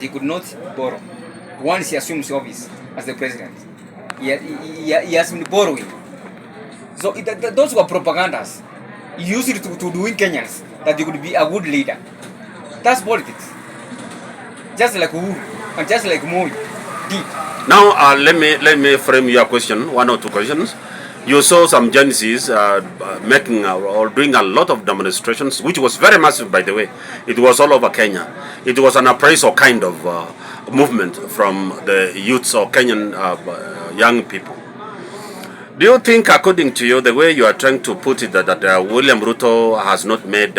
He could not borrow. Once he assumes office as the president, he has been borrowing. So those were propagandas. He used it to win Kenyans that he could be a good leader. That's politics. Just like Uhuru and just like Moi did. Now, let me frame your question, one or two questions. You saw some Gen Zs making or doing a lot of demonstrations, which was very massive, by the way. It was all over Kenya. It was an appraisal kind of movement from the youths or Kenyan young people. Do you think, according to you, the way you are trying to put it, that William Ruto has not made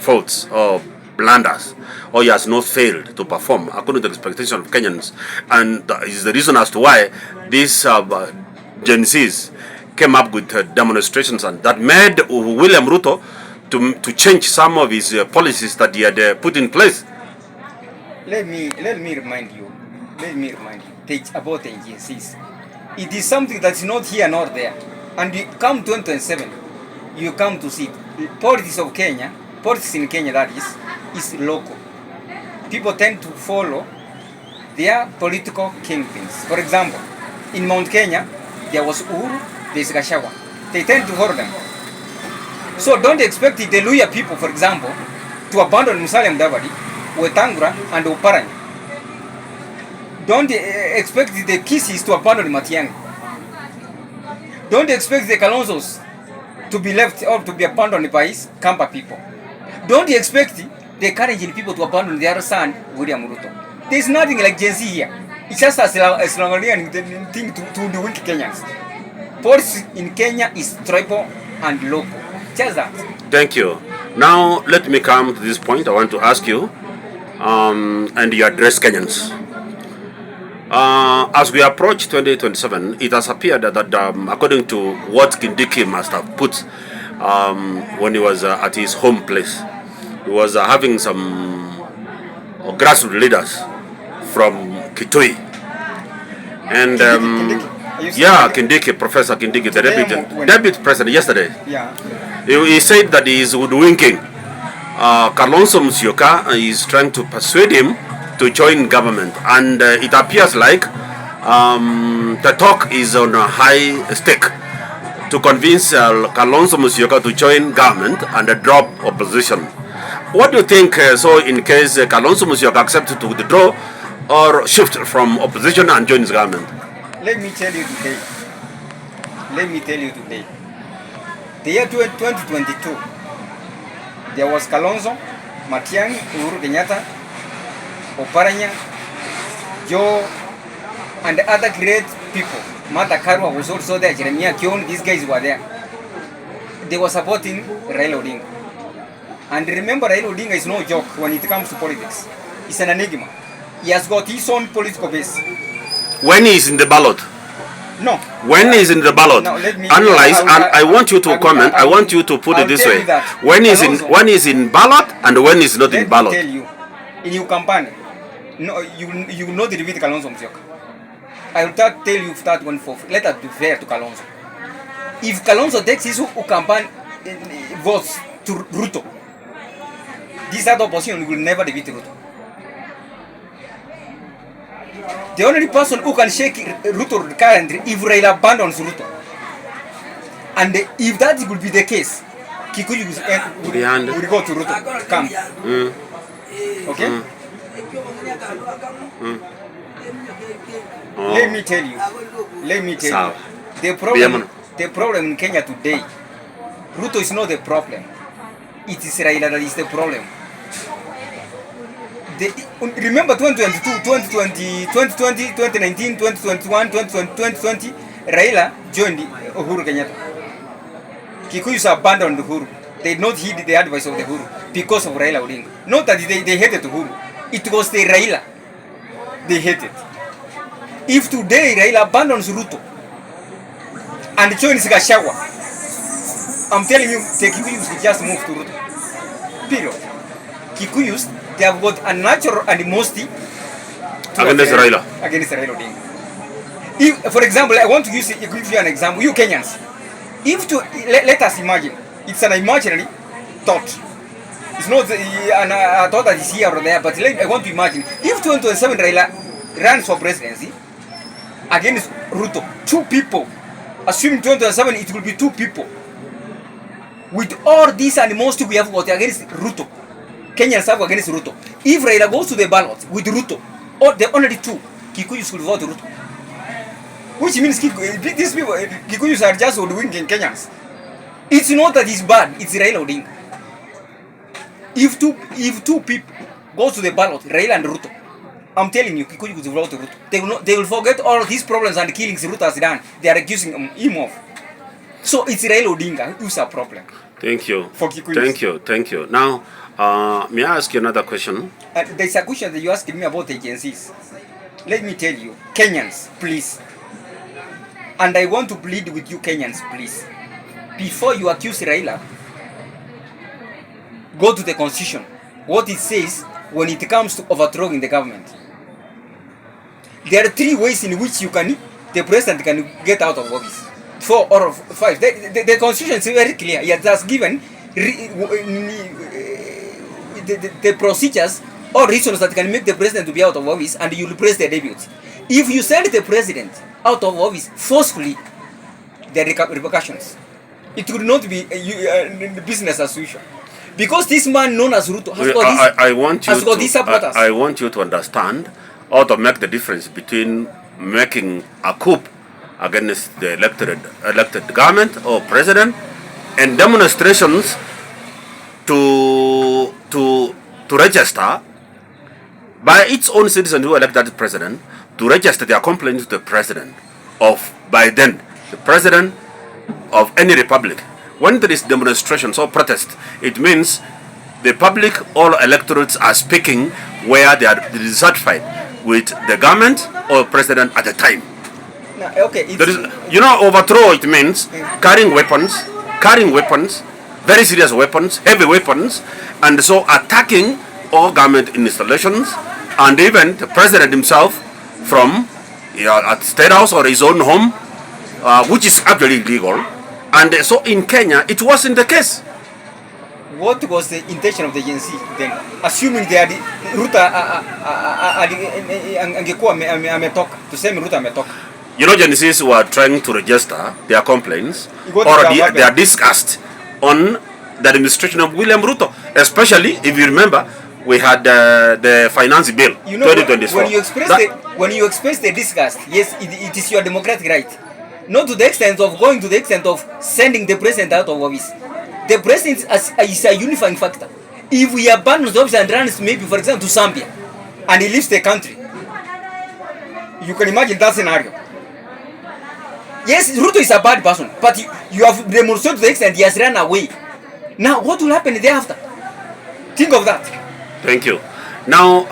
faults or blunders, or he has not failed to perform according to the expectation of Kenyans, and is the reason as to why these Gen Zs came up with demonstrations and that made William Ruto to change some of his policies that he had put in place? Let me remind you. About the Gen Zs. It is something that's not here nor there. And you come 2027, you come to see politics of Kenya, politics in Kenya that is local. People tend to follow their political kingpins. For example, in Mount Kenya, there was Uhuru, there is Gachagua. They tend to follow them. So don't expect the Luhya people, for example, to abandon Musalia Mudavadi, Wetangula, and Oparanya. Don't expect the Kisis to abandon Matiang'i. Don't expect the Kalonzos to be left or to be abandoned by his Kamba people. Don't expect the Kalenjin people to abandon their son, William Ruto. There is nothing like Gen Z here. It's just a Slangolian thing to the weak Kenyans. Politics in Kenya is tribal and local. Just that. Thank you. Now, let me come to this point. I want to ask you, and you address Kenyans. As we approach 2027, it has appeared that according to what Kindiki must have put when he was at his home place, he was having some grassroots leaders from Kitui. And Kindiki, Professor Kindiki, the deputy president yesterday, he said that he is woodwinking. Kalonzo Musyoka is trying to persuade him to join government, and it appears like the talk is on a high stake to convince Kalonzo Musyoka to join government and drop opposition. What do you think, so in case Kalonzo Musyoka accepts to withdraw or shift from opposition and join his government? Let me tell you today, the year 2022, there was Kalonzo, Matiang'i, Uhuru Kenyatta, Oparanya, Joe, and other great people. Martha Karua was also there, Jeremiah Kion, these guys were there. They were supporting Raila Odinga. And remember, Raila Odinga is no joke when it comes to politics. He's an enigma. He has got his own political base. When he's in the ballot? No. When he's in the ballot, analyze, and I want you to comment. I want you to put it this way: when he's in ballot and when he's not in ballot. Let me tell you, in your campaign, no, you will not defeat Kalonzo Musyoka. I will tell you that one for let us be fair to Kalonzo. If Kalonzo takes his campaign votes to Ruto, this other opposition will never defeat Ruto. The only person who can shake Ruto currently if Raila abandons Ruto. And if that will be the case, Kikuyu will go to Ruto camp. Okay? Let me tell you. The problem in Kenya today, Ruto is not the problem. It is Raila that is the problem. Remember 2022, 2020, 2019, 2021, 2020, Raila joined Uhuru Kenyatta. Kikuyus abandoned Uhuru. They did not heed the advice of the Uhuru because of Raila Odinga. Not that they hated Uhuru. It was the Raila they hated. If today Raila abandons Ruto and joins Gachagua, I'm telling you, the Kikuyus will just move to Ruto. Period. Kikuyus, they have got a natural animosity against Raila Odinga. If, for example, I want to give you an example. You Kenyans, let us imagine, it's an imaginary thought. It's not, and I thought that it's here or there, but I want to imagine if 2027 Raila runs for presidency against Ruto, two people, assuming 2027 it will be two people. With all these animosity we have got against Ruto, Kenyans have against Ruto. If Raila goes to the ballot with Ruto, or the only two, Kikuyus will vote Ruto. Which means these people, Kikuyus are just winning Kenyans. It's not that it's bad, it's Raila Odinga. If two people go to the ballot, Raila and Ruto, I'm telling you, Kikuyu will vote Ruto. They will forget all these problems and killings Ruto has done. They are accusing him of. So it's Raila Odinga who's a problem. Thank you. For Kikuyus. Thank you. Now, may I ask you another question? There's a question that you asked me about agencies. Let me tell you, Kenyans, please. And I want to plead with you, Kenyans, please. Before you accuse Raila, go to the constitution. What it says when it comes to overthrowing the government. There are 3 ways in which the president can get out of office. 4 or 5. The constitution is very clear. It has given the procedures or reasons that can make the president to be out of office, and you replace the deputy. If you send the president out of office forcefully, there are repercussions. It will not be business as usual. Because this man known as Ruto has got these supporters. I want you to understand how to make the difference between making a coup against the elected government or president and demonstrations to register by its own citizens who elect that president, to register their complaint to the president of, by then, the president of any republic. When there is demonstrations or protest, it means the public, all electorates are speaking where they are dissatisfied with the government or president at the time. No, okay, overthrow, it means carrying weapons, very serious weapons, heavy weapons, and so attacking all government installations, and even the president himself from at State House or his own home, which is actually illegal. And so in Kenya, it wasn't the case. What was the intention of the agency then? Assuming they are Ruta angekuwa ametoka, tuseme Ruta ametoka. Genesis were trying to register their complaints or their disgust on the administration of William Ruto. Especially, if you remember, we had the finance bill 2024. When you express the disgust, yes, it is your democratic right. Not to the extent of going to the extent of sending the president out of office. The president is a unifying factor. If we abandon the office and runs maybe, for example, to Zambia, and he leaves the country, you can imagine that scenario. Yes, Ruto is a bad person, but you have demonstrated to the extent he has run away. Now, what will happen thereafter? Think of that. Thank you. Now,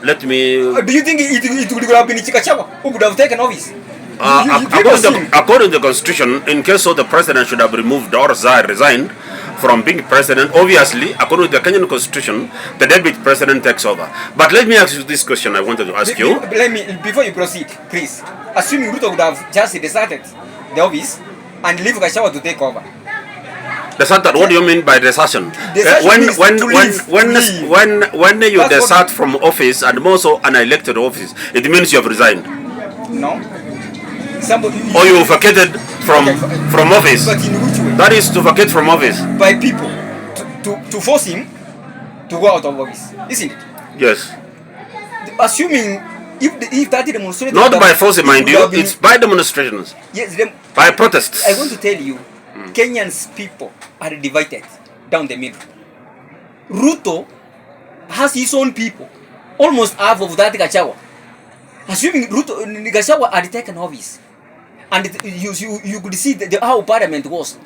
let me... do you think it would have been Chikachawa who would have taken office? According to the constitution, in case of the president should have removed or resigned from being president, obviously, according to the Kenyan constitution, the deputy president takes over. But let me ask you this question I wanted to ask you. Before you proceed, please, assuming Ruto would have just deserted the office and leave Gachagua to take over. Deserted? What do you mean by desertion? When you desert from office, and more so an elected office, it means you have resigned. No. Or you vacated from office. But in which way? That is to vacate from office. By people to force him to go out of office, isn't it? Yes. Assuming if that demonstration. Not by force, mind you, it's by demonstrations. Yes, by protests. I want to tell you, Kenyans people are divided down the middle. Ruto has his own people, almost half of that Gachagua. Assuming Ruto, Gachagua had taken office, and you could see how parliament was.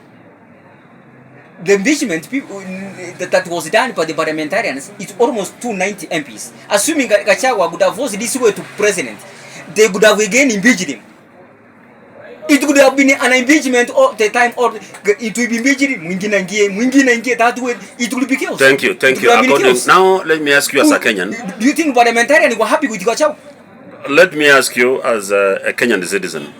The impeachment that was done by the parliamentarians, it's almost 290 MPs. Assuming Gachagua would have forced this way to president, they would have again impeached him. It would have been an impeachment all the time, or it will be impeached, that way, it will be chaos. Thank you. Now, let me ask you as a Kenyan. Do you think parliamentarians were happy with Gachagua? Let me ask you as a Kenyan citizen.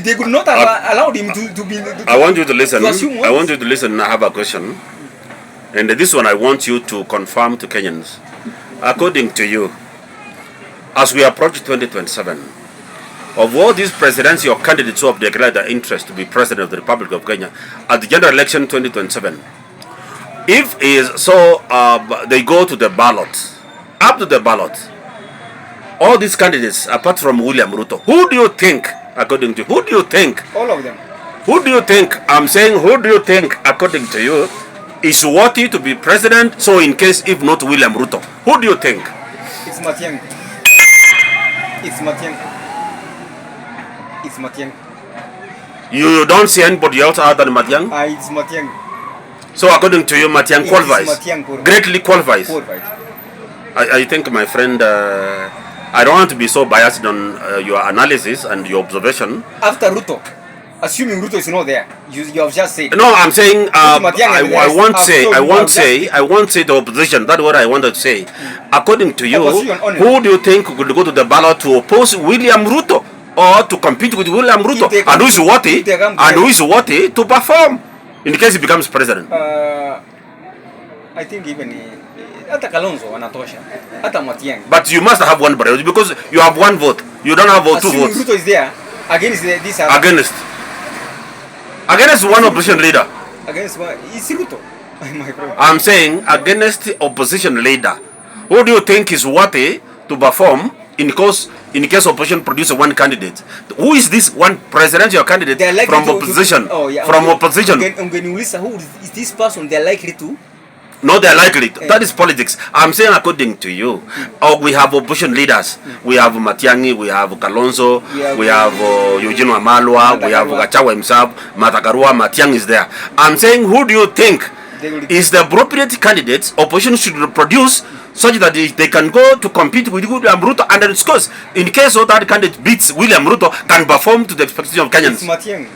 They could not have allowed him to be... I want you to listen. I want you to listen. I have a question. And this one I want you to confirm to Kenyans. According to you, as we approach 2027, of all these presidential candidates who have declared their interest to be president of the Republic of Kenya at the general election 2027, if is so, they go to the ballot, up to the ballot, all these candidates, apart from William Ruto, who do you think, according to you, who do you think? All of them. Who do you think, I'm saying, who do you think, according to you, is worthy to be president? So in case, if not William Ruto, who do you think? It's Matiang'i. It's Matiang'i. It's Matiang'i. You don't see anybody else other than Matiang'i? It's Matiang'i. So according to you, Matiang'i qualifies? Matiang'i Greatly qualifies? Qualified. I think, my friend, I don't want to be so biased on your analysis and your observation. After Ruto, assuming Ruto is not there, you have just said. No, I'm saying I won't say the opposition. That's what I wanted to say. According to you, who do you think could go to the ballot to oppose William Ruto or to compete with William Ruto, and who is worthy to perform in case he becomes president? I think even hata Kalonzo wanatosha, hata Matiang'i. But you must have one priority because you have one vote. You don't have two votes. Ruto is there against this other. Against one opposition leader. Against one, it's Ruto. My friend. I'm saying against the opposition leader. Who do you think is worthy to perform in case opposition produces one candidate? Who is this one presidential candidate from opposition? From opposition. Who is this person? They're likely to. No, they're likely. That is politics. I'm saying according to you. We have opposition leaders. We have Matiang'i, we have Kalonzo, we have Eugene Wamalwa, we have Gachagua himself, Martha Karua. Matiang'i is there. I'm saying, who do you think is the appropriate candidate opposition should produce such that they can go to compete with William Ruto, and of course, in case of that candidate beats William Ruto, can perform to the expectation of Kenyans? It's Matiang'i.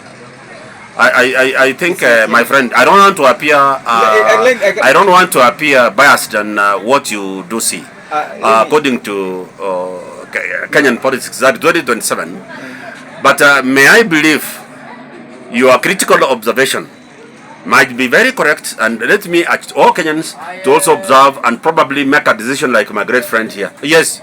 I think, my friend, I don't want to appear. I don't want to appear biased on what you do see. According to Kenyan politics, that 2027. But may I believe your critical observation might be very correct, and let me ask all Kenyans to also observe and probably make a decision like my great friend here. Yes.